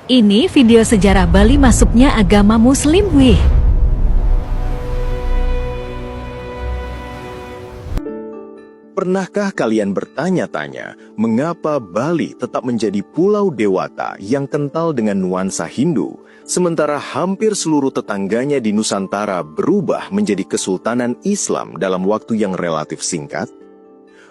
Ini video sejarah Bali masuknya agama Muslim, wih. Pernahkah kalian bertanya-tanya mengapa Bali tetap menjadi pulau dewata yang kental dengan nuansa Hindu, sementara hampir seluruh tetangganya di Nusantara berubah menjadi kesultanan Islam dalam waktu yang relatif singkat?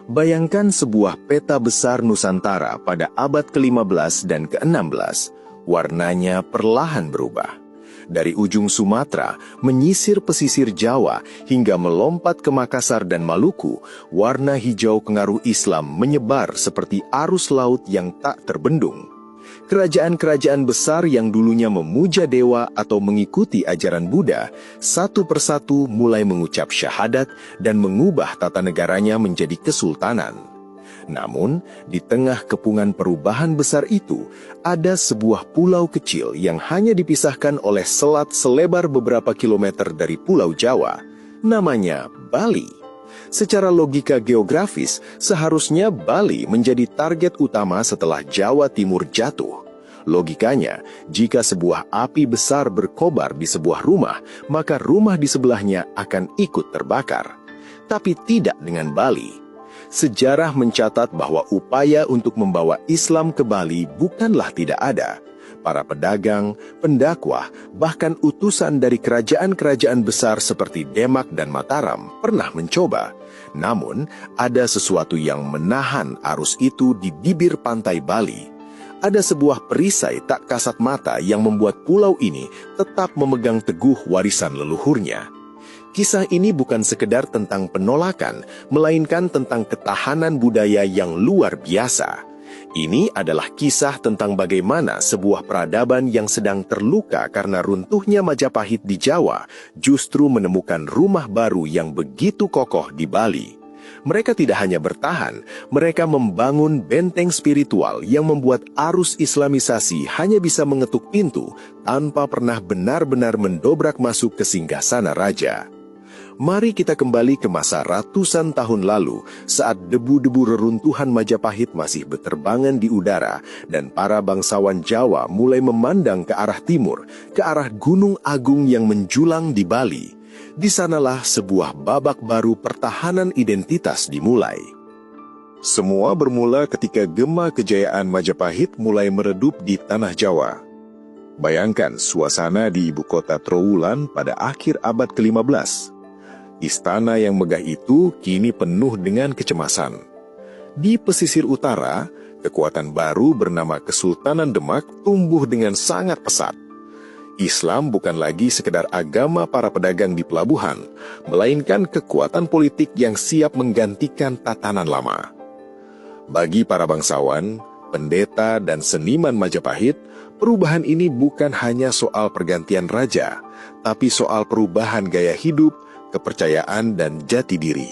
Bayangkan sebuah peta besar Nusantara pada abad ke-15 dan ke-16, warnanya perlahan berubah. Dari ujung Sumatera, menyisir pesisir Jawa, hingga melompat ke Makassar dan Maluku, warna hijau pengaruh Islam menyebar seperti arus laut yang tak terbendung. Kerajaan-kerajaan besar yang dulunya memuja dewa atau mengikuti ajaran Buddha, satu persatu mulai mengucap syahadat dan mengubah tata negaranya menjadi kesultanan. Namun, di tengah kepungan perubahan besar itu, ada sebuah pulau kecil yang hanya dipisahkan oleh selat selebar beberapa kilometer dari Pulau Jawa. Namanya Bali. Secara logika geografis, seharusnya Bali menjadi target utama setelah Jawa Timur jatuh. Logikanya, jika sebuah api besar berkobar di sebuah rumah, maka rumah di sebelahnya akan ikut terbakar. Tapi tidak dengan Bali. Sejarah mencatat bahwa upaya untuk membawa Islam ke Bali bukanlah tidak ada. Para pedagang, pendakwah, bahkan utusan dari kerajaan-kerajaan besar seperti Demak dan Mataram pernah mencoba. Namun, ada sesuatu yang menahan arus itu di bibir pantai Bali. Ada sebuah perisai tak kasat mata yang membuat pulau ini tetap memegang teguh warisan leluhurnya. Kisah ini bukan sekedar tentang penolakan, melainkan tentang ketahanan budaya yang luar biasa. Ini adalah kisah tentang bagaimana sebuah peradaban yang sedang terluka karena runtuhnya Majapahit di Jawa justru menemukan rumah baru yang begitu kokoh di Bali. Mereka tidak hanya bertahan, mereka membangun benteng spiritual yang membuat arus Islamisasi hanya bisa mengetuk pintu tanpa pernah benar-benar mendobrak masuk ke singgasana raja. Mari kita kembali ke masa ratusan tahun lalu saat debu-debu reruntuhan Majapahit masih beterbangan di udara dan para bangsawan Jawa mulai memandang ke arah timur, ke arah Gunung Agung yang menjulang di Bali. Di sanalah sebuah babak baru pertahanan identitas dimulai. Semua bermula ketika gema kejayaan Majapahit mulai meredup di tanah Jawa. Bayangkan suasana di ibu kota Trowulan pada akhir abad ke-15. Istana yang megah itu kini penuh dengan kecemasan. Di pesisir utara, kekuatan baru bernama Kesultanan Demak tumbuh dengan sangat pesat. Islam bukan lagi sekedar agama para pedagang di pelabuhan, melainkan kekuatan politik yang siap menggantikan tatanan lama. Bagi para bangsawan, pendeta, dan seniman Majapahit, perubahan ini bukan hanya soal pergantian raja, tapi soal perubahan gaya hidup, kepercayaan, dan jati diri.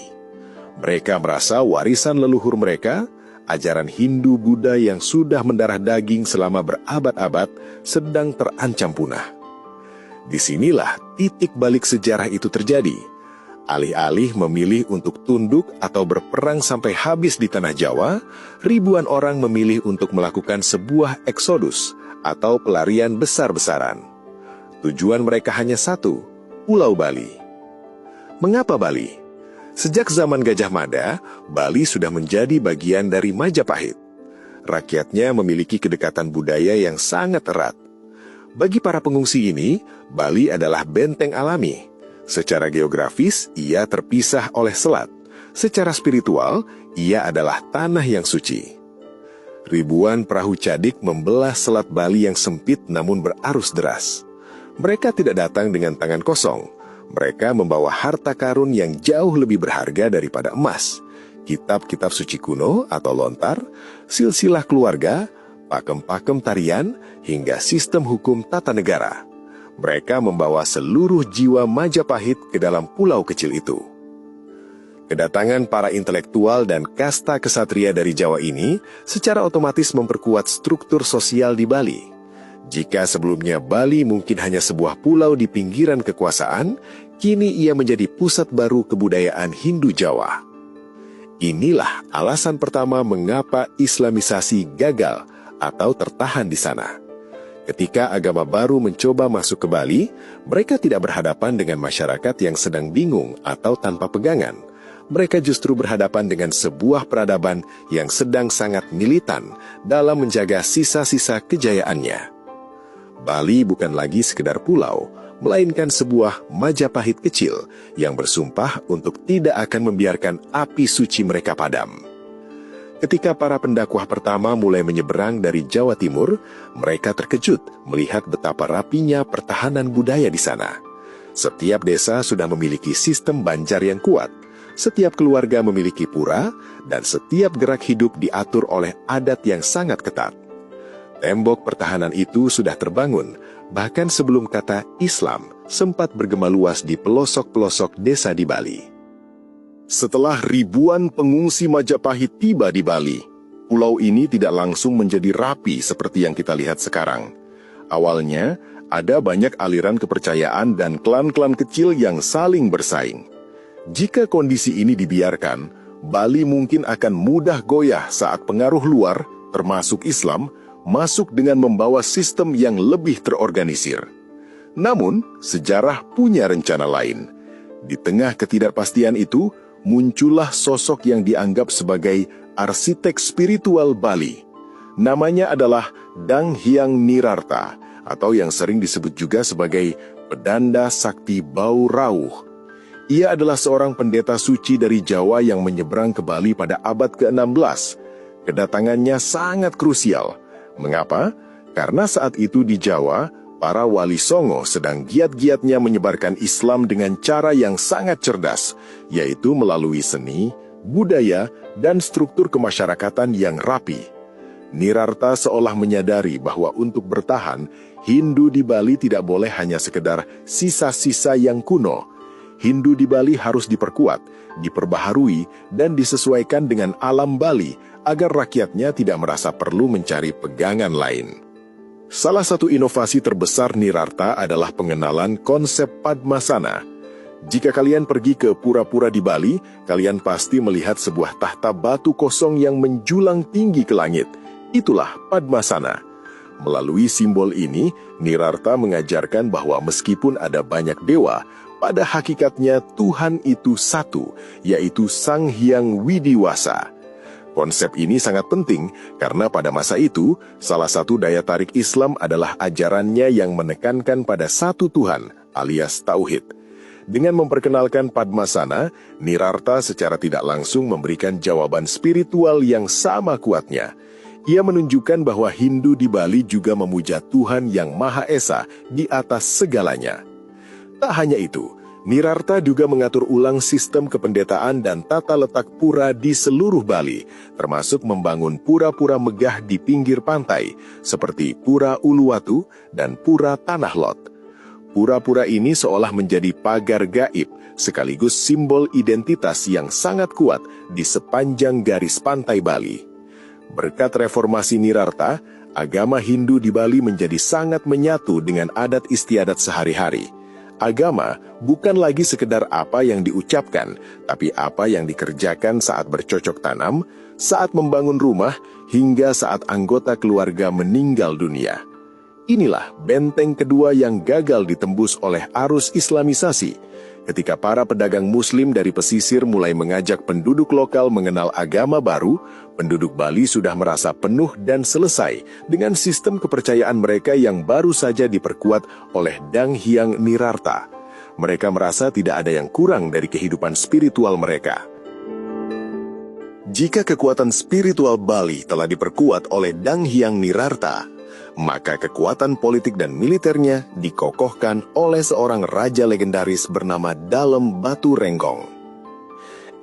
Mereka merasa warisan leluhur mereka, ajaran Hindu-Buddha yang sudah mendarah daging selama berabad-abad, sedang terancam punah. Disinilah titik balik sejarah itu terjadi. Alih-alih memilih untuk tunduk atau berperang sampai habis di tanah Jawa, ribuan orang memilih untuk melakukan sebuah eksodus atau pelarian besar-besaran. Tujuan mereka hanya satu, Pulau Bali. Mengapa Bali? Sejak zaman Gajah Mada, Bali sudah menjadi bagian dari Majapahit. Rakyatnya memiliki kedekatan budaya yang sangat erat. Bagi para pengungsi ini, Bali adalah benteng alami. Secara geografis, ia terpisah oleh selat. Secara spiritual, ia adalah tanah yang suci. Ribuan perahu cadik membelah selat Bali yang sempit namun berarus deras. Mereka tidak datang dengan tangan kosong. Mereka membawa harta karun yang jauh lebih berharga daripada emas, kitab-kitab suci kuno atau lontar, silsilah keluarga, pakem-pakem tarian, hingga sistem hukum tata negara. Mereka membawa seluruh jiwa Majapahit ke dalam pulau kecil itu. Kedatangan para intelektual dan kasta kesatria dari Jawa ini secara otomatis memperkuat struktur sosial di Bali. Jika sebelumnya Bali mungkin hanya sebuah pulau di pinggiran kekuasaan, kini ia menjadi pusat baru kebudayaan Hindu Jawa. Inilah alasan pertama mengapa Islamisasi gagal atau tertahan di sana. Ketika agama baru mencoba masuk ke Bali, mereka tidak berhadapan dengan masyarakat yang sedang bingung atau tanpa pegangan. Mereka justru berhadapan dengan sebuah peradaban yang sedang sangat militan dalam menjaga sisa-sisa kejayaannya. Bali bukan lagi sekedar pulau, melainkan sebuah Majapahit kecil yang bersumpah untuk tidak akan membiarkan api suci mereka padam. Ketika para pendakwah pertama mulai menyeberang dari Jawa Timur, mereka terkejut melihat betapa rapinya pertahanan budaya di sana. Setiap desa sudah memiliki sistem banjar yang kuat, setiap keluarga memiliki pura, dan setiap gerak hidup diatur oleh adat yang sangat ketat. Tembok pertahanan itu sudah terbangun, bahkan sebelum kata Islam sempat bergema luas di pelosok-pelosok desa di Bali. Setelah ribuan pengungsi Majapahit tiba di Bali, pulau ini tidak langsung menjadi rapi seperti yang kita lihat sekarang. Awalnya, ada banyak aliran kepercayaan dan klan-klan kecil yang saling bersaing. Jika kondisi ini dibiarkan, Bali mungkin akan mudah goyah saat pengaruh luar, termasuk Islam, masuk dengan membawa sistem yang lebih terorganisir. Namun, sejarah punya rencana lain. Di tengah ketidakpastian itu, muncullah sosok yang dianggap sebagai arsitek spiritual Bali. Namanya adalah Dang Hyang Nirarta, atau yang sering disebut juga sebagai Pedanda Sakti Bau Rauh. Ia adalah seorang pendeta suci dari Jawa yang menyeberang ke Bali pada abad ke-16. Kedatangannya sangat krusial. Mengapa? Karena saat itu di Jawa, para wali songo sedang giat-giatnya menyebarkan Islam dengan cara yang sangat cerdas, yaitu melalui seni, budaya, dan struktur kemasyarakatan yang rapi. Nirarta seolah menyadari bahwa untuk bertahan, Hindu di Bali tidak boleh hanya sekedar sisa-sisa yang kuno. Hindu di Bali harus diperkuat, diperbaharui, dan disesuaikan dengan alam Bali agar rakyatnya tidak merasa perlu mencari pegangan lain. Salah satu inovasi terbesar Nirarta adalah pengenalan konsep Padmasana. Jika kalian pergi ke pura-pura di Bali, kalian pasti melihat sebuah tahta batu kosong yang menjulang tinggi ke langit. Itulah Padmasana. Melalui simbol ini, Nirarta mengajarkan bahwa meskipun ada banyak dewa, pada hakikatnya Tuhan itu satu, yaitu Sang Hyang Widiwasa. Konsep ini sangat penting karena pada masa itu, salah satu daya tarik Islam adalah ajarannya yang menekankan pada satu Tuhan, alias Tauhid. Dengan memperkenalkan Padmasana, Nirarta secara tidak langsung memberikan jawaban spiritual yang sama kuatnya. Ia menunjukkan bahwa Hindu di Bali juga memuja Tuhan yang Maha Esa di atas segalanya. Tak hanya itu, Nirarta juga mengatur ulang sistem kependetaan dan tata letak pura di seluruh Bali, termasuk membangun pura-pura megah di pinggir pantai, seperti Pura Uluwatu dan Pura Tanah Lot. Pura-pura ini seolah menjadi pagar gaib, sekaligus simbol identitas yang sangat kuat di sepanjang garis pantai Bali. Berkat reformasi Nirarta, agama Hindu di Bali menjadi sangat menyatu dengan adat istiadat sehari-hari. Agama bukan lagi sekedar apa yang diucapkan, tapi apa yang dikerjakan saat bercocok tanam, saat membangun rumah, hingga saat anggota keluarga meninggal dunia. Inilah benteng kedua yang gagal ditembus oleh arus Islamisasi. Ketika para pedagang Muslim dari pesisir mulai mengajak penduduk lokal mengenal agama baru, penduduk Bali sudah merasa penuh dan selesai dengan sistem kepercayaan mereka yang baru saja diperkuat oleh Dang Hyang Nirarta. Mereka merasa tidak ada yang kurang dari kehidupan spiritual mereka. Jika kekuatan spiritual Bali telah diperkuat oleh Dang Hyang Nirarta, maka kekuatan politik dan militernya dikokohkan oleh seorang raja legendaris bernama Dalem Batu Renggong.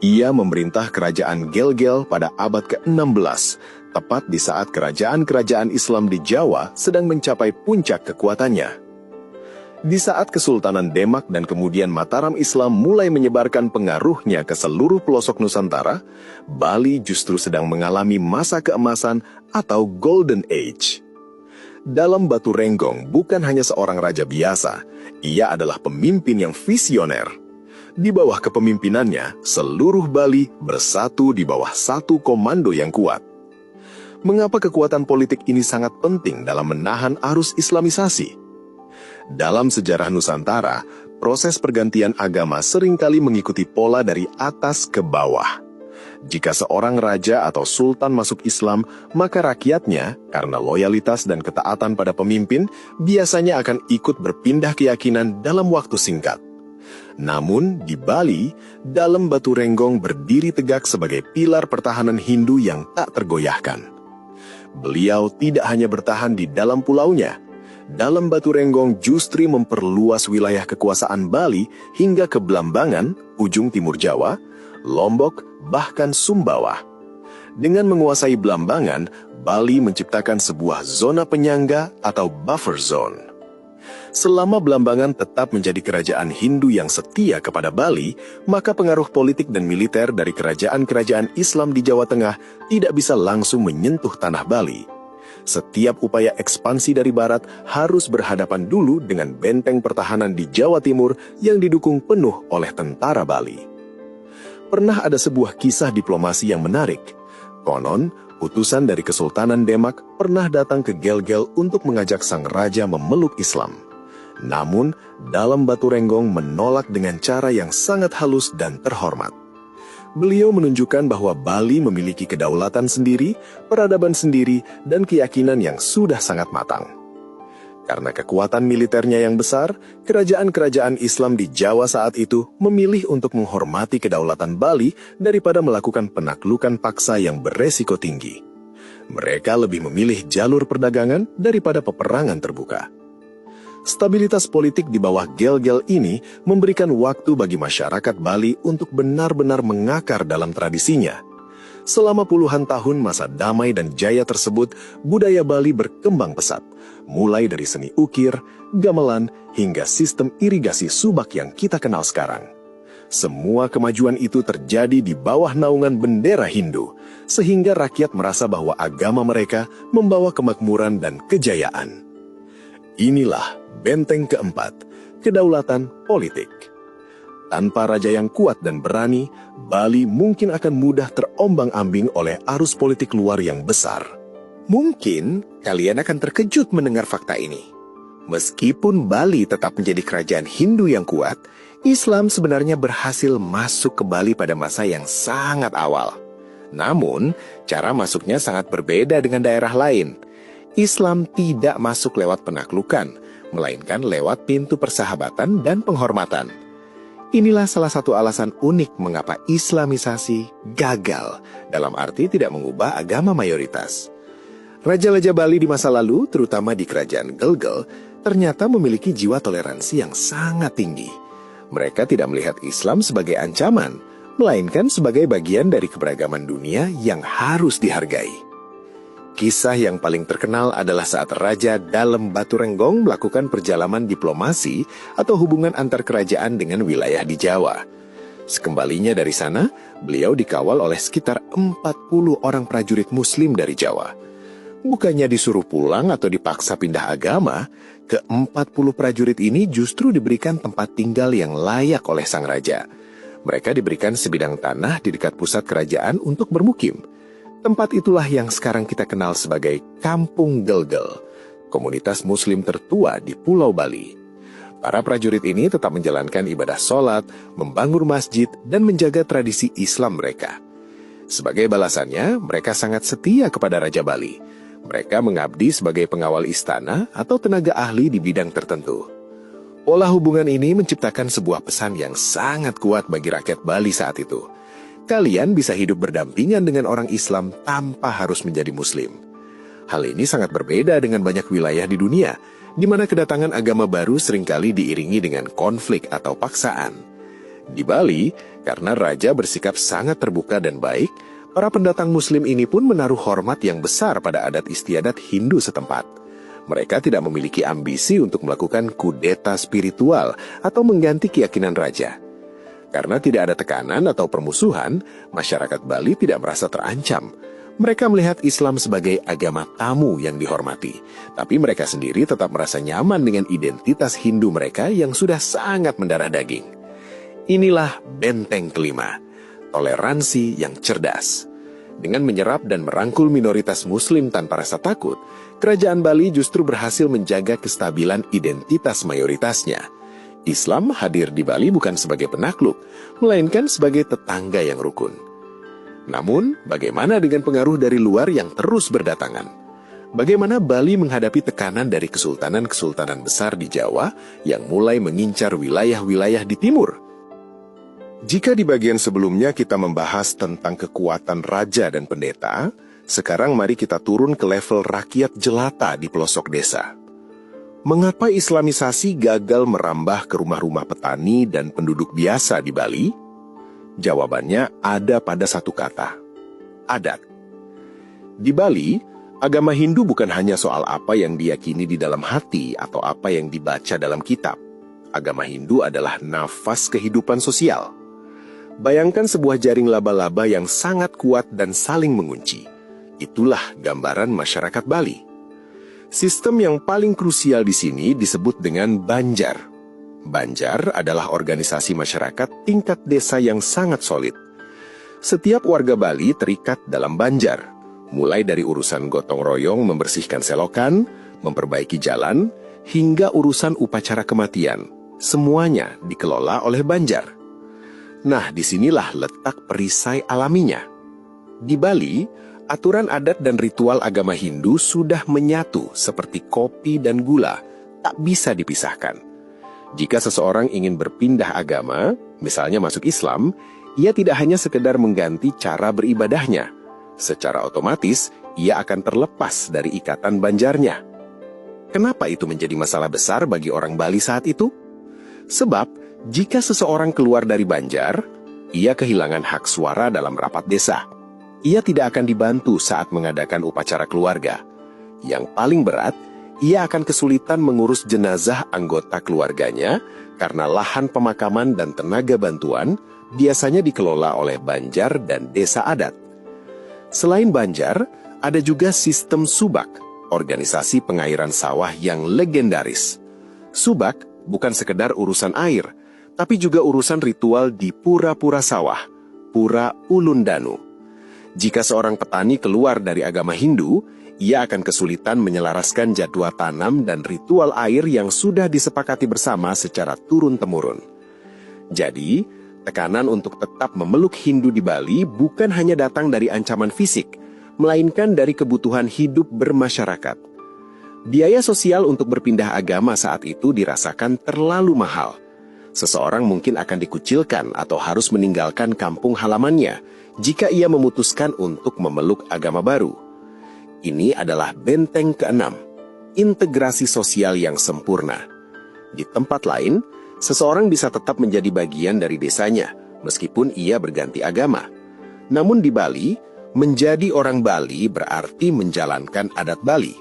Ia memerintah kerajaan Gelgel pada abad ke-16, tepat di saat kerajaan-kerajaan Islam di Jawa sedang mencapai puncak kekuatannya. Di saat Kesultanan Demak dan kemudian Mataram Islam mulai menyebarkan pengaruhnya ke seluruh pelosok Nusantara, Bali justru sedang mengalami masa keemasan atau Golden Age. Dalem Batu Renggong bukan hanya seorang raja biasa, ia adalah pemimpin yang visioner. Di bawah kepemimpinannya, seluruh Bali bersatu di bawah satu komando yang kuat. Mengapa kekuatan politik ini sangat penting dalam menahan arus Islamisasi? Dalam sejarah Nusantara, proses pergantian agama seringkali mengikuti pola dari atas ke bawah. Jika seorang raja atau sultan masuk Islam, maka rakyatnya, karena loyalitas dan ketaatan pada pemimpin, biasanya akan ikut berpindah keyakinan dalam waktu singkat. Namun, di Bali, Dalem Batu Renggong berdiri tegak sebagai pilar pertahanan Hindu yang tak tergoyahkan. Beliau tidak hanya bertahan di dalam pulaunya. Dalem Batu Renggong justru memperluas wilayah kekuasaan Bali hingga ke Blambangan, ujung timur Jawa, Lombok, bahkan Sumbawa. Dengan menguasai Blambangan, Bali menciptakan sebuah zona penyangga atau buffer zone. Selama Blambangan tetap menjadi kerajaan Hindu yang setia kepada Bali, maka pengaruh politik dan militer dari kerajaan-kerajaan Islam di Jawa Tengah tidak bisa langsung menyentuh tanah Bali. Setiap upaya ekspansi dari barat harus berhadapan dulu dengan benteng pertahanan di Jawa Timur yang didukung penuh oleh tentara Bali. Pernah ada sebuah kisah diplomasi yang menarik. Konon, utusan dari Kesultanan Demak pernah datang ke Gelgel untuk mengajak sang raja memeluk Islam. Namun, Dalem Batu Renggong menolak dengan cara yang sangat halus dan terhormat. Beliau menunjukkan bahwa Bali memiliki kedaulatan sendiri, peradaban sendiri, dan keyakinan yang sudah sangat matang. Karena kekuatan militernya yang besar, kerajaan-kerajaan Islam di Jawa saat itu memilih untuk menghormati kedaulatan Bali daripada melakukan penaklukan paksa yang beresiko tinggi. Mereka lebih memilih jalur perdagangan daripada peperangan terbuka. Stabilitas politik di bawah Gelgel ini memberikan waktu bagi masyarakat Bali untuk benar-benar mengakar dalam tradisinya. Selama puluhan tahun masa damai dan jaya tersebut, budaya Bali berkembang pesat, mulai dari seni ukir, gamelan, hingga sistem irigasi subak yang kita kenal sekarang. Semua kemajuan itu terjadi di bawah naungan bendera Hindu, sehingga rakyat merasa bahwa agama mereka membawa kemakmuran dan kejayaan. Inilah benteng keempat, kedaulatan politik. Tanpa raja yang kuat dan berani, Bali mungkin akan mudah terombang-ambing oleh arus politik luar yang besar. Mungkin kalian akan terkejut mendengar fakta ini. Meskipun Bali tetap menjadi kerajaan Hindu yang kuat, Islam sebenarnya berhasil masuk ke Bali pada masa yang sangat awal. Namun, cara masuknya sangat berbeda dengan daerah lain. Islam tidak masuk lewat penaklukan, melainkan lewat pintu persahabatan dan penghormatan. Inilah salah satu alasan unik mengapa Islamisasi gagal, dalam arti tidak mengubah agama mayoritas. Raja-raja Bali di masa lalu, terutama di kerajaan Gelgel, ternyata memiliki jiwa toleransi yang sangat tinggi. Mereka tidak melihat Islam sebagai ancaman, melainkan sebagai bagian dari keberagaman dunia yang harus dihargai. Kisah yang paling terkenal adalah saat Raja Dalem Batu Renggong melakukan perjalanan diplomasi atau hubungan antar kerajaan dengan wilayah di Jawa. Sekembalinya dari sana, beliau dikawal oleh sekitar 40 orang prajurit Muslim dari Jawa. Bukannya disuruh pulang atau dipaksa pindah agama, ke-40 prajurit ini justru diberikan tempat tinggal yang layak oleh sang raja. Mereka diberikan sebidang tanah di dekat pusat kerajaan untuk bermukim. Tempat itulah yang sekarang kita kenal sebagai Kampung Gelgel, komunitas Muslim tertua di Pulau Bali. Para prajurit ini tetap menjalankan ibadah sholat, membangun masjid, dan menjaga tradisi Islam mereka. Sebagai balasannya, mereka sangat setia kepada Raja Bali. Mereka mengabdi sebagai pengawal istana atau tenaga ahli di bidang tertentu. Pola hubungan ini menciptakan sebuah pesan yang sangat kuat bagi rakyat Bali saat itu. Kalian bisa hidup berdampingan dengan orang Islam tanpa harus menjadi Muslim. Hal ini sangat berbeda dengan banyak wilayah di dunia, di mana kedatangan agama baru seringkali diiringi dengan konflik atau paksaan. Di Bali, karena raja bersikap sangat terbuka dan baik, para pendatang Muslim ini pun menaruh hormat yang besar pada adat istiadat Hindu setempat. Mereka tidak memiliki ambisi untuk melakukan kudeta spiritual atau mengganti keyakinan raja. Karena tidak ada tekanan atau permusuhan, masyarakat Bali tidak merasa terancam. Mereka melihat Islam sebagai agama tamu yang dihormati, tapi mereka sendiri tetap merasa nyaman dengan identitas Hindu mereka yang sudah sangat mendarah daging. Inilah benteng kelima, toleransi yang cerdas. Dengan menyerap dan merangkul minoritas Muslim tanpa rasa takut, Kerajaan Bali justru berhasil menjaga kestabilan identitas mayoritasnya. Islam hadir di Bali bukan sebagai penakluk, melainkan sebagai tetangga yang rukun. Namun, bagaimana dengan pengaruh dari luar yang terus berdatangan? Bagaimana Bali menghadapi tekanan dari kesultanan-kesultanan besar di Jawa yang mulai mengincar wilayah-wilayah di timur? Jika di bagian sebelumnya kita membahas tentang kekuatan raja dan pendeta, sekarang mari kita turun ke level rakyat jelata di pelosok desa. Mengapa Islamisasi gagal merambah ke rumah-rumah petani dan penduduk biasa di Bali? Jawabannya ada pada satu kata, adat. Di Bali, agama Hindu bukan hanya soal apa yang diyakini di dalam hati atau apa yang dibaca dalam kitab. Agama Hindu adalah nafas kehidupan sosial. Bayangkan sebuah jaring laba-laba yang sangat kuat dan saling mengunci. Itulah gambaran masyarakat Bali. Sistem yang paling krusial di sini disebut dengan Banjar. Banjar adalah organisasi masyarakat tingkat desa yang sangat solid. Setiap warga Bali terikat dalam Banjar, mulai dari urusan gotong royong membersihkan selokan, memperbaiki jalan, hingga urusan upacara kematian. Semuanya dikelola oleh Banjar. Nah, disinilah letak perisai alaminya. Di Bali, aturan adat dan ritual agama Hindu sudah menyatu seperti kopi dan gula, tak bisa dipisahkan. Jika seseorang ingin berpindah agama, misalnya masuk Islam, ia tidak hanya sekedar mengganti cara beribadahnya. Secara otomatis, ia akan terlepas dari ikatan Banjarnya. Kenapa itu menjadi masalah besar bagi orang Bali saat itu? Sebab, jika seseorang keluar dari Banjar, ia kehilangan hak suara dalam rapat desa. Ia tidak akan dibantu saat mengadakan upacara keluarga. Yang paling berat, ia akan kesulitan mengurus jenazah anggota keluarganya karena lahan pemakaman dan tenaga bantuan biasanya dikelola oleh Banjar dan desa adat. Selain Banjar, ada juga sistem Subak, organisasi pengairan sawah yang legendaris. Subak bukan sekedar urusan air, tapi juga urusan ritual di pura-pura sawah, Pura Ulundanu. Jika seorang petani keluar dari agama Hindu, ia akan kesulitan menyelaraskan jadwal tanam dan ritual air yang sudah disepakati bersama secara turun-temurun. Jadi, tekanan untuk tetap memeluk Hindu di Bali bukan hanya datang dari ancaman fisik, melainkan dari kebutuhan hidup bermasyarakat. Biaya sosial untuk berpindah agama saat itu dirasakan terlalu mahal. Seseorang mungkin akan dikucilkan atau harus meninggalkan kampung halamannya jika ia memutuskan untuk memeluk agama baru. Ini adalah benteng keenam, integrasi sosial yang sempurna. Di tempat lain, seseorang bisa tetap menjadi bagian dari desanya, meskipun ia berganti agama. Namun di Bali, menjadi orang Bali berarti menjalankan adat Bali,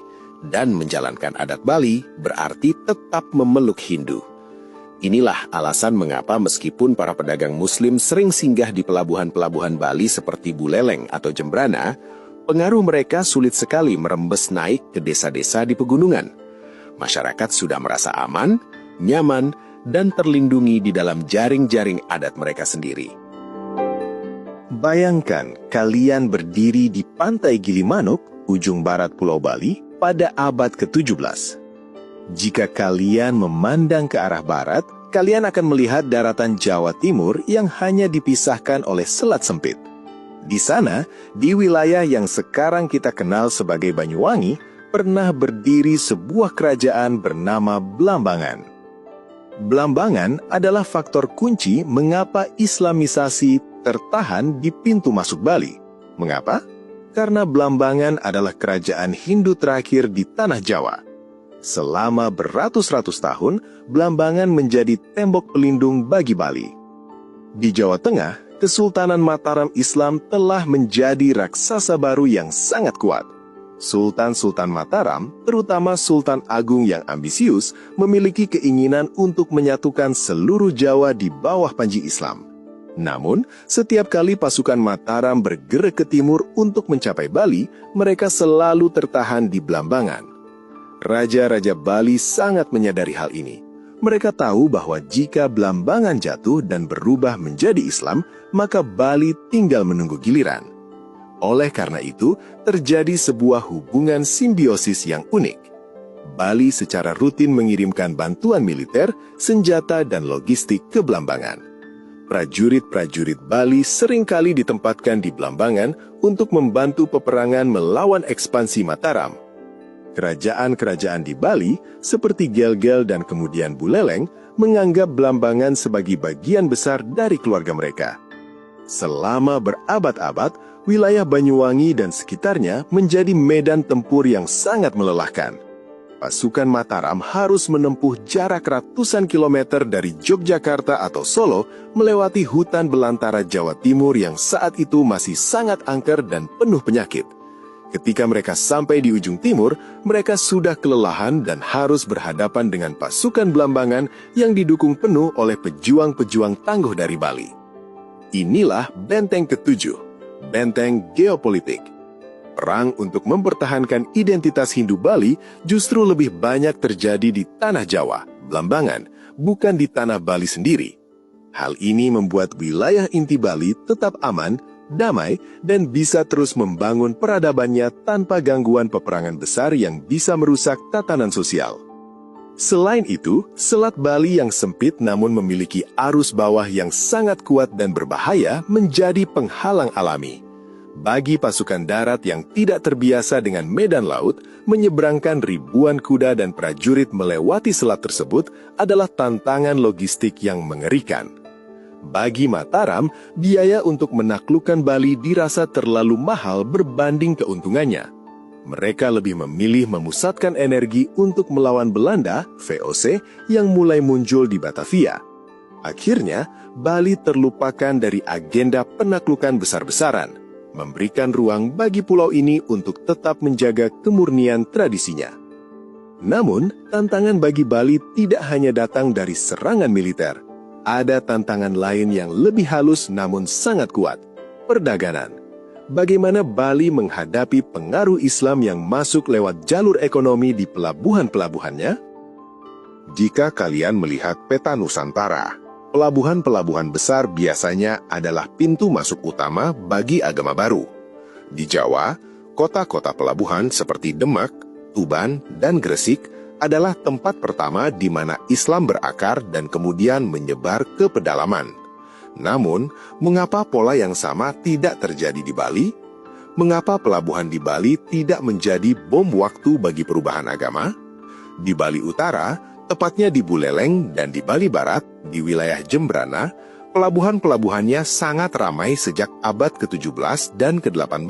dan menjalankan adat Bali berarti tetap memeluk Hindu. Inilah alasan mengapa meskipun para pedagang Muslim sering singgah di pelabuhan-pelabuhan Bali seperti Buleleng atau Jembrana, pengaruh mereka sulit sekali merembes naik ke desa-desa di pegunungan. Masyarakat sudah merasa aman, nyaman, dan terlindungi di dalam jaring-jaring adat mereka sendiri. Bayangkan kalian berdiri di pantai Gilimanuk, ujung barat Pulau Bali, pada abad ke-17. Jika kalian memandang ke arah barat, kalian akan melihat daratan Jawa Timur yang hanya dipisahkan oleh selat sempit. Di sana, di wilayah yang sekarang kita kenal sebagai Banyuwangi, pernah berdiri sebuah kerajaan bernama Blambangan. Blambangan adalah faktor kunci mengapa Islamisasi tertahan di pintu masuk Bali. Mengapa? Karena Blambangan adalah kerajaan Hindu terakhir di tanah Jawa. Selama beratus-ratus tahun, Blambangan menjadi tembok pelindung bagi Bali. Di Jawa Tengah, Kesultanan Mataram Islam telah menjadi raksasa baru yang sangat kuat. Sultan-Sultan Mataram, terutama Sultan Agung yang ambisius, memiliki keinginan untuk menyatukan seluruh Jawa di bawah panji Islam. Namun, setiap kali pasukan Mataram bergerak ke timur untuk mencapai Bali, mereka selalu tertahan di Blambangan. Raja-raja Bali sangat menyadari hal ini. Mereka tahu bahwa jika Blambangan jatuh dan berubah menjadi Islam, maka Bali tinggal menunggu giliran. Oleh karena itu, terjadi sebuah hubungan simbiosis yang unik. Bali secara rutin mengirimkan bantuan militer, senjata, dan logistik ke Blambangan. Prajurit-prajurit Bali seringkali ditempatkan di Blambangan untuk membantu peperangan melawan ekspansi Mataram. Kerajaan-kerajaan di Bali, seperti Gel-Gel dan kemudian Buleleng, menganggap Blambangan sebagai bagian besar dari keluarga mereka. Selama berabad-abad, wilayah Banyuwangi dan sekitarnya menjadi medan tempur yang sangat melelahkan. Pasukan Mataram harus menempuh jarak ratusan kilometer dari Yogyakarta atau Solo melewati hutan belantara Jawa Timur yang saat itu masih sangat angker dan penuh penyakit. Ketika mereka sampai di ujung timur, mereka sudah kelelahan dan harus berhadapan dengan pasukan Blambangan yang didukung penuh oleh pejuang-pejuang tangguh dari Bali. Inilah benteng ketujuh, benteng geopolitik. Perang untuk mempertahankan identitas Hindu Bali justru lebih banyak terjadi di tanah Jawa, Blambangan, bukan di tanah Bali sendiri. Hal ini membuat wilayah inti Bali tetap aman, damai, dan bisa terus membangun peradabannya tanpa gangguan peperangan besar yang bisa merusak tatanan sosial. Selain itu, Selat Bali yang sempit namun memiliki arus bawah yang sangat kuat dan berbahaya menjadi penghalang alami. Bagi pasukan darat yang tidak terbiasa dengan medan laut, menyeberangkan ribuan kuda dan prajurit melewati selat tersebut adalah tantangan logistik yang mengerikan. Bagi Mataram, biaya untuk menaklukkan Bali dirasa terlalu mahal berbanding keuntungannya. Mereka lebih memilih memusatkan energi untuk melawan Belanda, VOC, yang mulai muncul di Batavia. Akhirnya, Bali terlupakan dari agenda penaklukan besar-besaran, memberikan ruang bagi pulau ini untuk tetap menjaga kemurnian tradisinya. Namun, tantangan bagi Bali tidak hanya datang dari serangan militer. Ada tantangan lain yang lebih halus namun sangat kuat, perdagangan. Bagaimana Bali menghadapi pengaruh Islam yang masuk lewat jalur ekonomi di pelabuhan-pelabuhannya? Jika kalian melihat peta Nusantara, pelabuhan-pelabuhan besar biasanya adalah pintu masuk utama bagi agama baru. Di Jawa, kota-kota pelabuhan seperti Demak, Tuban, dan Gresik adalah tempat pertama di mana Islam berakar dan kemudian menyebar ke pedalaman. Namun, mengapa pola yang sama tidak terjadi di Bali? Mengapa pelabuhan di Bali tidak menjadi bom waktu bagi perubahan agama? Di Bali Utara, tepatnya di Buleleng dan di Bali Barat, di wilayah Jembrana, pelabuhan-pelabuhannya sangat ramai sejak abad ke-17 dan ke-18.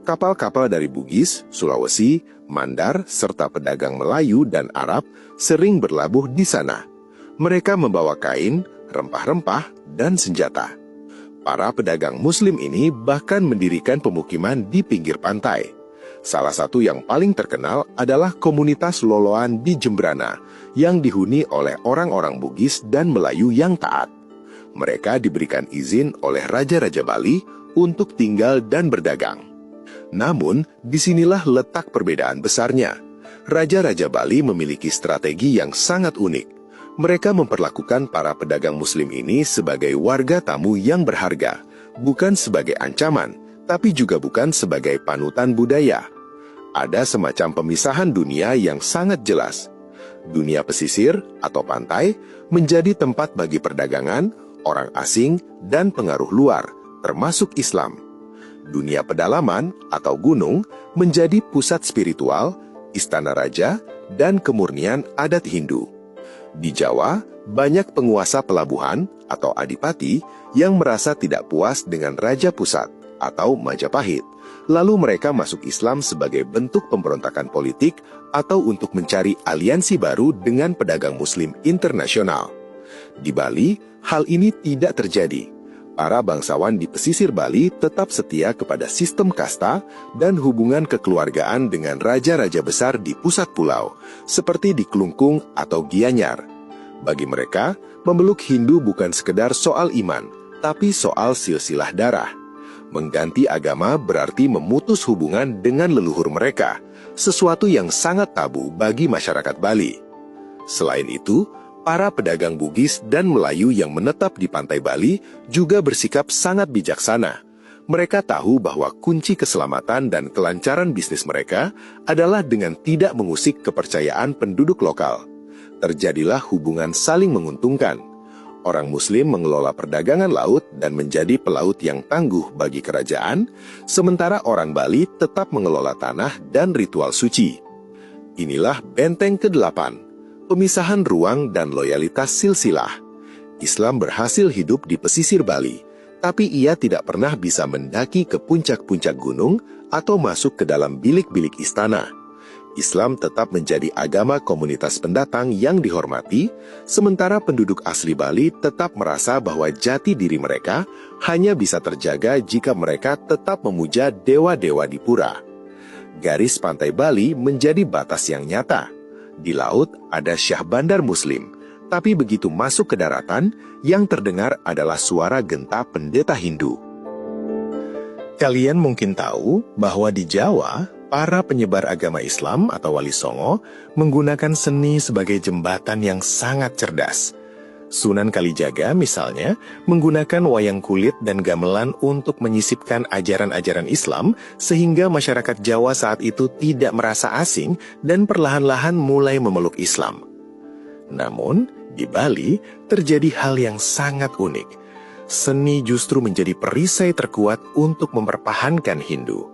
Kapal-kapal dari Bugis, Sulawesi, Mandar, serta pedagang Melayu dan Arab sering berlabuh di sana. Mereka membawa kain, rempah-rempah, dan senjata. Para pedagang Muslim ini bahkan mendirikan pemukiman di pinggir pantai. Salah satu yang paling terkenal adalah komunitas Loloan di Jembrana, yang dihuni oleh orang-orang Bugis dan Melayu yang taat. Mereka diberikan izin oleh Raja-Raja Bali untuk tinggal dan berdagang. Namun, disinilah letak perbedaan besarnya. Raja-Raja Bali memiliki strategi yang sangat unik. Mereka memperlakukan para pedagang Muslim ini sebagai warga tamu yang berharga, bukan sebagai ancaman, tapi juga bukan sebagai panutan budaya. Ada semacam pemisahan dunia yang sangat jelas. Dunia pesisir atau pantai menjadi tempat bagi perdagangan, orang asing, dan pengaruh luar, termasuk Islam. Dunia pedalaman atau gunung menjadi pusat spiritual, istana raja, dan kemurnian adat Hindu. Di Jawa, banyak penguasa pelabuhan atau adipati yang merasa tidak puas dengan Raja Pusat atau Majapahit. Lalu mereka masuk Islam sebagai bentuk pemberontakan politik atau untuk mencari aliansi baru dengan pedagang Muslim internasional. Di Bali, hal ini tidak terjadi. Para bangsawan di pesisir Bali tetap setia kepada sistem kasta dan hubungan kekeluargaan dengan raja-raja besar di pusat pulau, seperti di Klungkung atau Gianyar. Bagi mereka, memeluk Hindu bukan sekedar soal iman, tapi soal silsilah darah. Mengganti agama berarti memutus hubungan dengan leluhur mereka, sesuatu yang sangat tabu bagi masyarakat Bali. Selain itu, para pedagang Bugis dan Melayu yang menetap di pantai Bali juga bersikap sangat bijaksana. Mereka tahu bahwa kunci keselamatan dan kelancaran bisnis mereka adalah dengan tidak mengusik kepercayaan penduduk lokal. Terjadilah hubungan saling menguntungkan. Orang Muslim mengelola perdagangan laut dan menjadi pelaut yang tangguh bagi kerajaan, sementara orang Bali tetap mengelola tanah dan ritual suci. Inilah benteng ke-8, pemisahan ruang dan loyalitas silsilah. Islam berhasil hidup di pesisir Bali, tapi ia tidak pernah bisa mendaki ke puncak-puncak gunung atau masuk ke dalam bilik-bilik istana. Islam tetap menjadi agama komunitas pendatang yang dihormati, sementara penduduk asli Bali tetap merasa bahwa jati diri mereka hanya bisa terjaga jika mereka tetap memuja dewa-dewa di pura. Garis pantai Bali menjadi batas yang nyata. Di laut ada Syah Bandar Muslim, tapi begitu masuk ke daratan, yang terdengar adalah suara genta pendeta Hindu. Kalian mungkin tahu bahwa di Jawa, para penyebar agama Islam atau Wali Songo menggunakan seni sebagai jembatan yang sangat cerdas. Sunan Kalijaga misalnya menggunakan wayang kulit dan gamelan untuk menyisipkan ajaran-ajaran Islam sehingga masyarakat Jawa saat itu tidak merasa asing dan perlahan-lahan mulai memeluk Islam. Namun, di Bali terjadi hal yang sangat unik. Seni justru menjadi perisai terkuat untuk mempertahankan Hindu.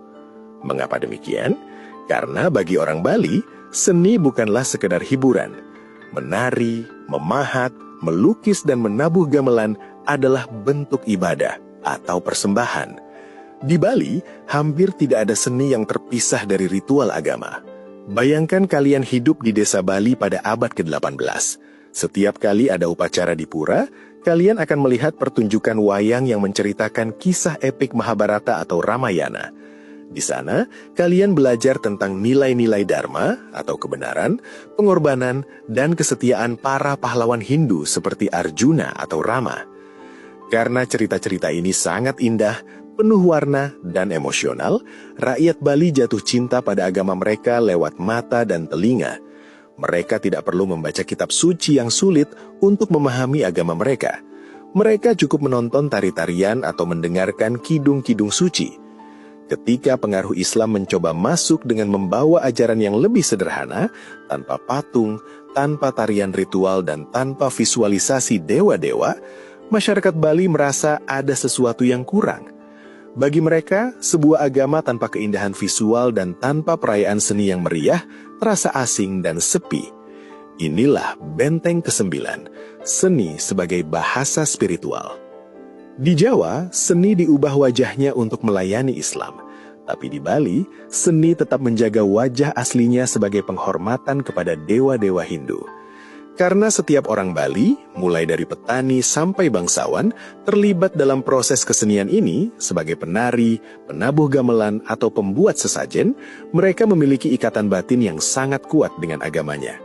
Mengapa demikian? Karena bagi orang Bali, seni bukanlah sekedar hiburan. Menari, memahat, melukis dan menabuh gamelan adalah bentuk ibadah atau persembahan. Di Bali, hampir tidak ada seni yang terpisah dari ritual agama. Bayangkan kalian hidup di desa Bali pada abad ke-18. Setiap kali ada upacara di pura, kalian akan melihat pertunjukan wayang yang menceritakan kisah epik Mahabharata atau Ramayana. Di sana, kalian belajar tentang nilai-nilai dharma atau kebenaran, pengorbanan, dan kesetiaan para pahlawan Hindu seperti Arjuna atau Rama. Karena cerita-cerita ini sangat indah, penuh warna, dan emosional, rakyat Bali jatuh cinta pada agama mereka lewat mata dan telinga. Mereka tidak perlu membaca kitab suci yang sulit untuk memahami agama mereka. Mereka cukup menonton tari-tarian atau mendengarkan kidung-kidung suci. Ketika pengaruh Islam mencoba masuk dengan membawa ajaran yang lebih sederhana, tanpa patung, tanpa tarian ritual, dan tanpa visualisasi dewa-dewa, masyarakat Bali merasa ada sesuatu yang kurang. Bagi mereka, sebuah agama tanpa keindahan visual dan tanpa perayaan seni yang meriah terasa asing dan sepi. Inilah benteng ke-9, seni sebagai bahasa spiritual. Di Jawa, seni diubah wajahnya untuk melayani Islam. Tapi di Bali, seni tetap menjaga wajah aslinya sebagai penghormatan kepada dewa-dewa Hindu. Karena setiap orang Bali, mulai dari petani sampai bangsawan, terlibat dalam proses kesenian ini sebagai penari, penabuh gamelan, atau pembuat sesajen, mereka memiliki ikatan batin yang sangat kuat dengan agamanya.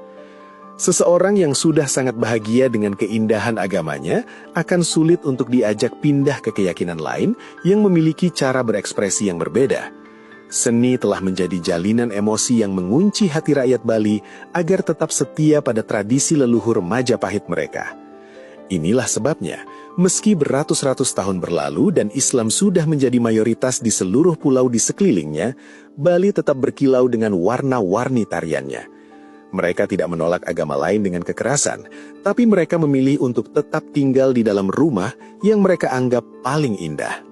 Seseorang yang sudah sangat bahagia dengan keindahan agamanya akan sulit untuk diajak pindah ke keyakinan lain yang memiliki cara berekspresi yang berbeda. Seni telah menjadi jalinan emosi yang mengunci hati rakyat Bali agar tetap setia pada tradisi leluhur Majapahit mereka. Inilah sebabnya, meski beratus-ratus tahun berlalu dan Islam sudah menjadi mayoritas di seluruh pulau di sekelilingnya, Bali tetap berkilau dengan warna-warni tariannya. Mereka tidak menolak agama lain dengan kekerasan, tapi mereka memilih untuk tetap tinggal di dalam rumah yang mereka anggap paling indah.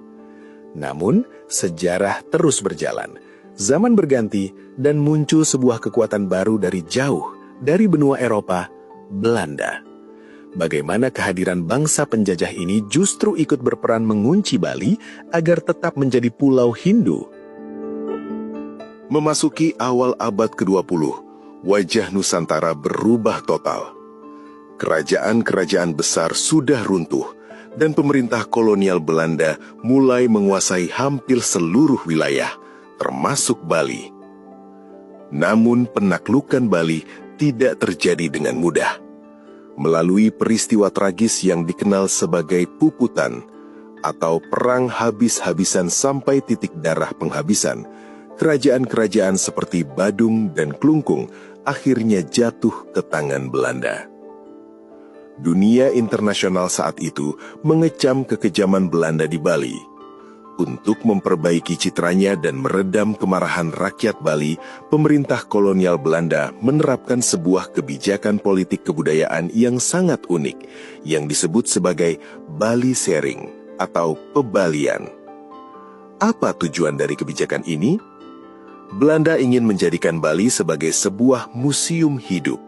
Namun, sejarah terus berjalan. Zaman berganti dan muncul sebuah kekuatan baru dari jauh, dari benua Eropa, Belanda. Bagaimana kehadiran bangsa penjajah ini justru ikut berperan mengunci Bali agar tetap menjadi pulau Hindu. Memasuki awal abad ke-20, wajah Nusantara berubah total. Kerajaan-kerajaan besar sudah runtuh, dan pemerintah kolonial Belanda mulai menguasai hampir seluruh wilayah, termasuk Bali. Namun penaklukan Bali tidak terjadi dengan mudah. Melalui peristiwa tragis yang dikenal sebagai Puputan, atau perang habis-habisan sampai titik darah penghabisan, kerajaan-kerajaan seperti Badung dan Klungkung akhirnya jatuh ke tangan Belanda. Dunia internasional saat itu mengecam kekejaman Belanda di Bali. Untuk memperbaiki citranya dan meredam kemarahan rakyat Bali, pemerintah kolonial Belanda menerapkan sebuah kebijakan politik kebudayaan yang sangat unik, yang disebut sebagai Bali Sharing atau pebalian. Apa tujuan dari kebijakan ini? Belanda ingin menjadikan Bali sebagai sebuah museum hidup.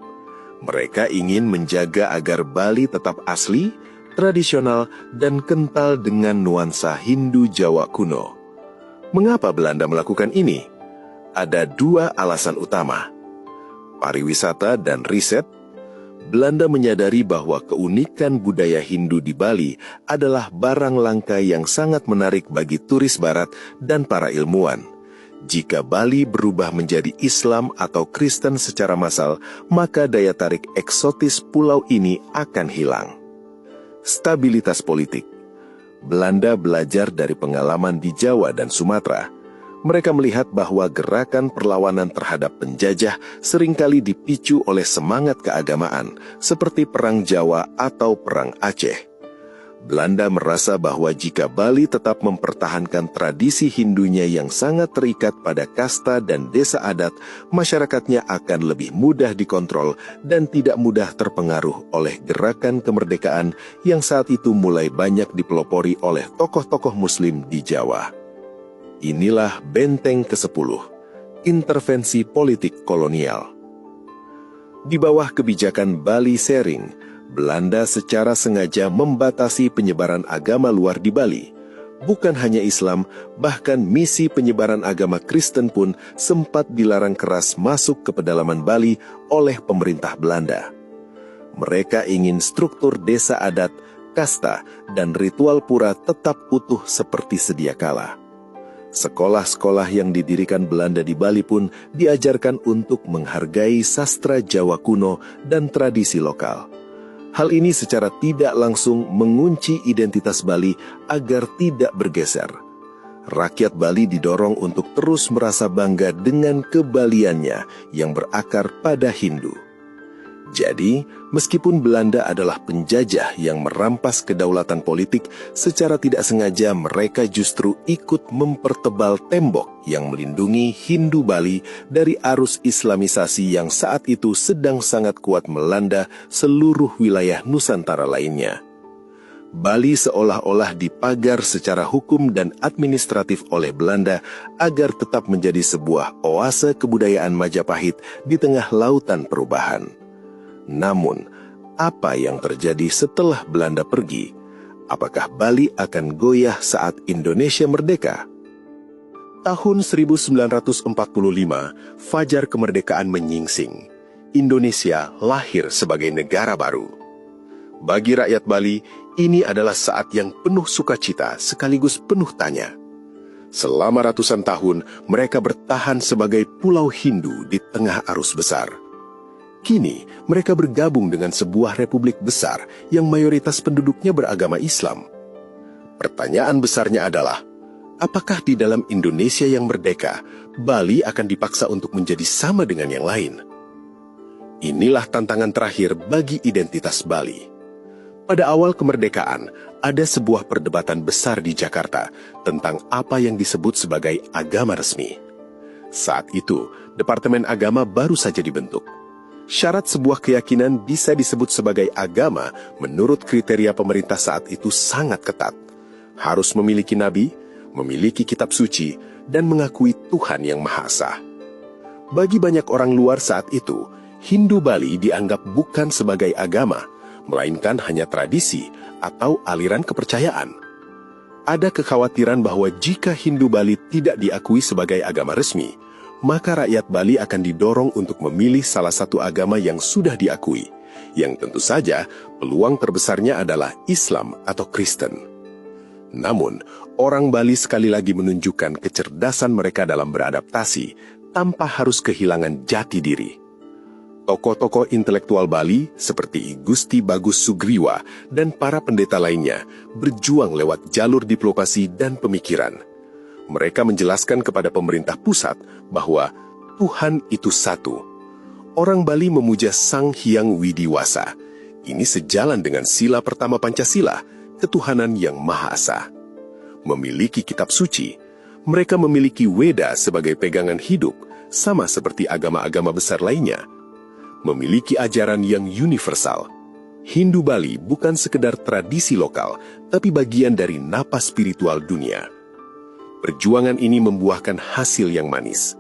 Mereka ingin menjaga agar Bali tetap asli, tradisional, dan kental dengan nuansa Hindu Jawa kuno. Mengapa Belanda melakukan ini? Ada dua alasan utama. Pariwisata dan riset. Belanda menyadari bahwa keunikan budaya Hindu di Bali adalah barang langka yang sangat menarik bagi turis barat dan para ilmuwan. Jika Bali berubah menjadi Islam atau Kristen secara massal, maka daya tarik eksotis pulau ini akan hilang. Stabilitas politik. Belanda belajar dari pengalaman di Jawa dan Sumatera. Mereka melihat bahwa gerakan perlawanan terhadap penjajah seringkali dipicu oleh semangat keagamaan, seperti Perang Jawa atau Perang Aceh. Belanda merasa bahwa jika Bali tetap mempertahankan tradisi Hindunya yang sangat terikat pada kasta dan desa adat, masyarakatnya akan lebih mudah dikontrol dan tidak mudah terpengaruh oleh gerakan kemerdekaan yang saat itu mulai banyak dipelopori oleh tokoh-tokoh Muslim di Jawa. Inilah benteng ke-10, intervensi politik kolonial. Di bawah kebijakan Bali Sharing, Belanda secara sengaja membatasi penyebaran agama luar di Bali. Bukan hanya Islam, bahkan misi penyebaran agama Kristen pun sempat dilarang keras masuk ke pedalaman Bali oleh pemerintah Belanda. Mereka ingin struktur desa adat, kasta, dan ritual pura tetap utuh seperti sedia kala. Sekolah-sekolah yang didirikan Belanda di Bali pun diajarkan untuk menghargai sastra Jawa kuno dan tradisi lokal. Hal ini secara tidak langsung mengunci identitas Bali agar tidak bergeser. Rakyat Bali didorong untuk terus merasa bangga dengan kebaliannya yang berakar pada Hindu. Jadi, meskipun Belanda adalah penjajah yang merampas kedaulatan politik, secara tidak sengaja mereka justru ikut mempertebal tembok yang melindungi Hindu Bali dari arus Islamisasi yang saat itu sedang sangat kuat melanda seluruh wilayah Nusantara lainnya. Bali seolah-olah dipagar secara hukum dan administratif oleh Belanda agar tetap menjadi sebuah oase kebudayaan Majapahit di tengah lautan perubahan. Namun, apa yang terjadi setelah Belanda pergi? Apakah Bali akan goyah saat Indonesia merdeka? Tahun 1945, fajar kemerdekaan menyingsing. Indonesia lahir sebagai negara baru. Bagi rakyat Bali, ini adalah saat yang penuh sukacita sekaligus penuh tanya. Selama ratusan tahun, mereka bertahan sebagai pulau Hindu di tengah arus besar. Kini, mereka bergabung dengan sebuah republik besar yang mayoritas penduduknya beragama Islam. Pertanyaan besarnya adalah, apakah di dalam Indonesia yang merdeka, Bali akan dipaksa untuk menjadi sama dengan yang lain? Inilah tantangan terakhir bagi identitas Bali. Pada awal kemerdekaan, ada sebuah perdebatan besar di Jakarta tentang apa yang disebut sebagai agama resmi. Saat itu, Departemen Agama baru saja dibentuk. Syarat sebuah keyakinan bisa disebut sebagai agama menurut kriteria pemerintah saat itu sangat ketat. Harus memiliki nabi, memiliki kitab suci, dan mengakui Tuhan yang Maha Esa. Bagi banyak orang luar saat itu, Hindu Bali dianggap bukan sebagai agama, melainkan hanya tradisi atau aliran kepercayaan. Ada kekhawatiran bahwa jika Hindu Bali tidak diakui sebagai agama resmi, maka rakyat Bali akan didorong untuk memilih salah satu agama yang sudah diakui, yang tentu saja peluang terbesarnya adalah Islam atau Kristen. Namun, orang Bali sekali lagi menunjukkan kecerdasan mereka dalam beradaptasi tanpa harus kehilangan jati diri. Tokoh-tokoh intelektual Bali seperti I Gusti Bagus Sugriwa dan para pendeta lainnya berjuang lewat jalur diplomasi dan pemikiran. Mereka menjelaskan kepada pemerintah pusat bahwa Tuhan itu satu. Orang Bali memuja Sang Hyang Widiwasa. Ini sejalan dengan sila pertama Pancasila, ketuhanan yang Maha Esa. memiliki kitab suci. Mereka memiliki Weda sebagai pegangan hidup, sama seperti agama-agama besar lainnya. Memiliki ajaran yang universal. Hindu Bali bukan sekedar tradisi lokal, tapi bagian dari napas spiritual dunia. Perjuangan ini membuahkan hasil yang manis.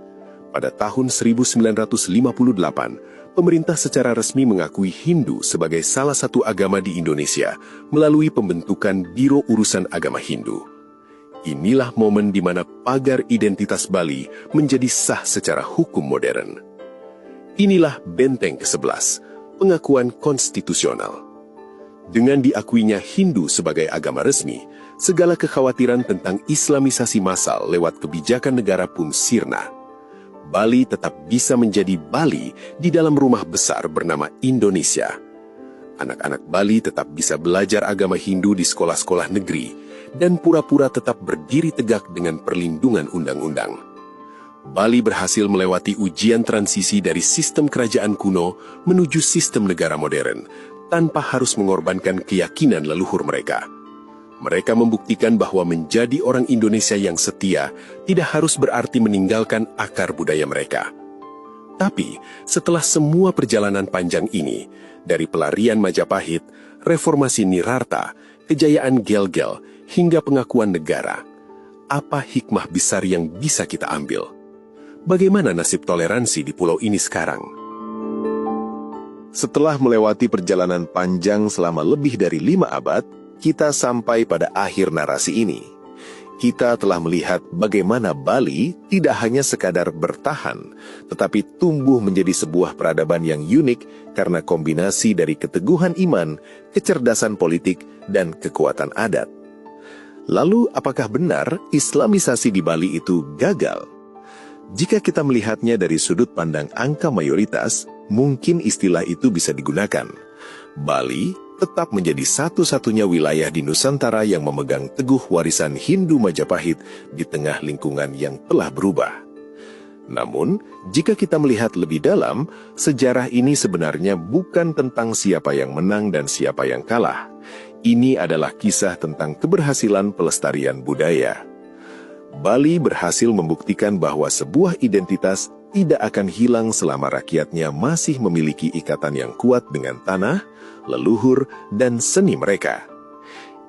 Pada tahun 1958, pemerintah secara resmi mengakui Hindu sebagai salah satu agama di Indonesia melalui pembentukan Biro Urusan Agama Hindu. Inilah momen di mana pagar identitas Bali menjadi sah secara hukum modern. Inilah benteng ke-11, pengakuan konstitusional. Dengan diakuinya Hindu sebagai agama resmi, segala kekhawatiran tentang islamisasi massal lewat kebijakan negara pun sirna. Bali tetap bisa menjadi Bali di dalam rumah besar bernama Indonesia. Anak-anak Bali tetap bisa belajar agama Hindu di sekolah-sekolah negeri dan pura-pura tetap berdiri tegak dengan perlindungan undang-undang. Bali berhasil melewati ujian transisi dari sistem kerajaan kuno menuju sistem negara modern tanpa harus mengorbankan keyakinan leluhur mereka. Mereka membuktikan bahwa menjadi orang Indonesia yang setia tidak harus berarti meninggalkan akar budaya mereka. Tapi, setelah semua perjalanan panjang ini, dari pelarian Majapahit, reformasi Nirarta, kejayaan Gel-Gel, hingga pengakuan negara, apa hikmah besar yang bisa kita ambil? Bagaimana nasib toleransi di pulau ini sekarang? Setelah melewati perjalanan panjang selama lebih dari 5 abad, kita sampai pada akhir narasi ini. Kita telah melihat bagaimana Bali tidak hanya sekadar bertahan, tetapi tumbuh menjadi sebuah peradaban yang unik karena kombinasi dari keteguhan iman, kecerdasan politik, dan kekuatan adat. Lalu, apakah benar Islamisasi di Bali itu gagal? Jika kita melihatnya dari sudut pandang angka mayoritas, mungkin istilah itu bisa digunakan. Bali tetap menjadi satu-satunya wilayah di Nusantara yang memegang teguh warisan Hindu Majapahit di tengah lingkungan yang telah berubah. Namun, jika kita melihat lebih dalam, sejarah ini sebenarnya bukan tentang siapa yang menang dan siapa yang kalah. Ini adalah kisah tentang keberhasilan pelestarian budaya. Bali berhasil membuktikan bahwa sebuah identitas tidak akan hilang selama rakyatnya masih memiliki ikatan yang kuat dengan tanah, leluhur, dan seni mereka.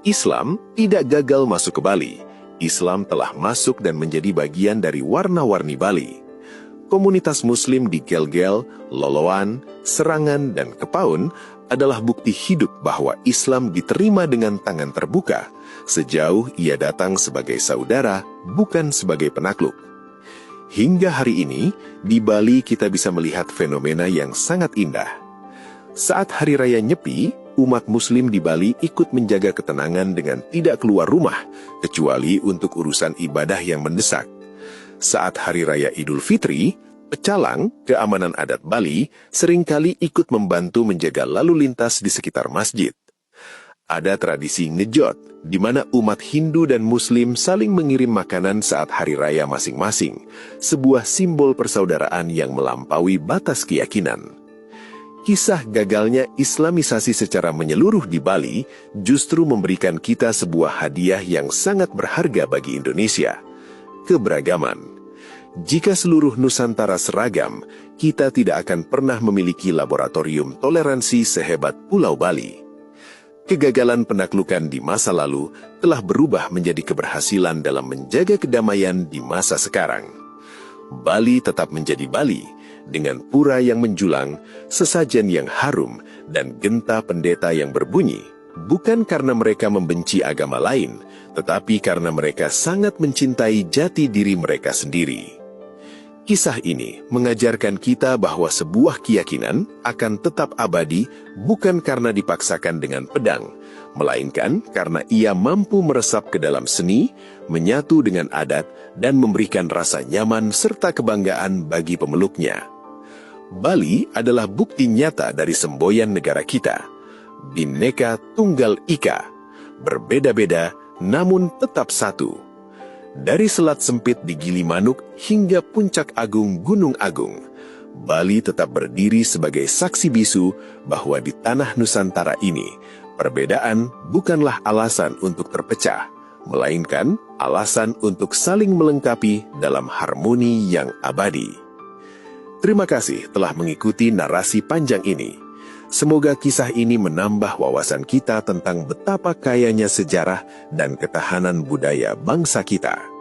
Islam tidak gagal masuk ke Bali. Islam telah masuk dan menjadi bagian dari warna-warni Bali. Komunitas Muslim di Gel-Gel, Loloan, Serangan, dan Kepaun adalah bukti hidup bahwa Islam diterima dengan tangan terbuka, sejauh ia datang sebagai saudara, bukan sebagai penakluk. Hingga hari ini, di Bali kita bisa melihat fenomena yang sangat indah. Saat Hari Raya Nyepi, umat Muslim di Bali ikut menjaga ketenangan dengan tidak keluar rumah, kecuali untuk urusan ibadah yang mendesak. Saat Hari Raya Idul Fitri, pecalang, keamanan adat Bali, seringkali ikut membantu menjaga lalu lintas di sekitar masjid. Ada tradisi ngejot, di mana umat Hindu dan Muslim saling mengirim makanan saat hari raya masing-masing, sebuah simbol persaudaraan yang melampaui batas keyakinan. Kisah gagalnya Islamisasi secara menyeluruh di Bali justru memberikan kita sebuah hadiah yang sangat berharga bagi Indonesia, keberagaman. Jika seluruh Nusantara seragam, kita tidak akan pernah memiliki laboratorium toleransi sehebat Pulau Bali. Kegagalan penaklukan di masa lalu telah berubah menjadi keberhasilan dalam menjaga kedamaian di masa sekarang. Bali tetap menjadi Bali, dengan pura yang menjulang, sesajen yang harum, dan genta pendeta yang berbunyi, bukan karena mereka membenci agama lain, tetapi karena mereka sangat mencintai jati diri mereka sendiri. Kisah ini mengajarkan kita bahwa sebuah keyakinan akan tetap abadi bukan karena dipaksakan dengan pedang, melainkan karena ia mampu meresap ke dalam seni, menyatu dengan adat, dan memberikan rasa nyaman serta kebanggaan bagi pemeluknya. Bali adalah bukti nyata dari semboyan negara kita. Bhinneka Tunggal Ika, berbeda-beda namun tetap satu. Dari Selat Sempit di Gilimanuk hingga Puncak Agung Gunung Agung, Bali tetap berdiri sebagai saksi bisu bahwa di tanah Nusantara ini, perbedaan bukanlah alasan untuk terpecah, melainkan alasan untuk saling melengkapi dalam harmoni yang abadi. Terima kasih telah mengikuti narasi panjang ini. Semoga kisah ini menambah wawasan kita tentang betapa kayanya sejarah dan ketahanan budaya bangsa kita.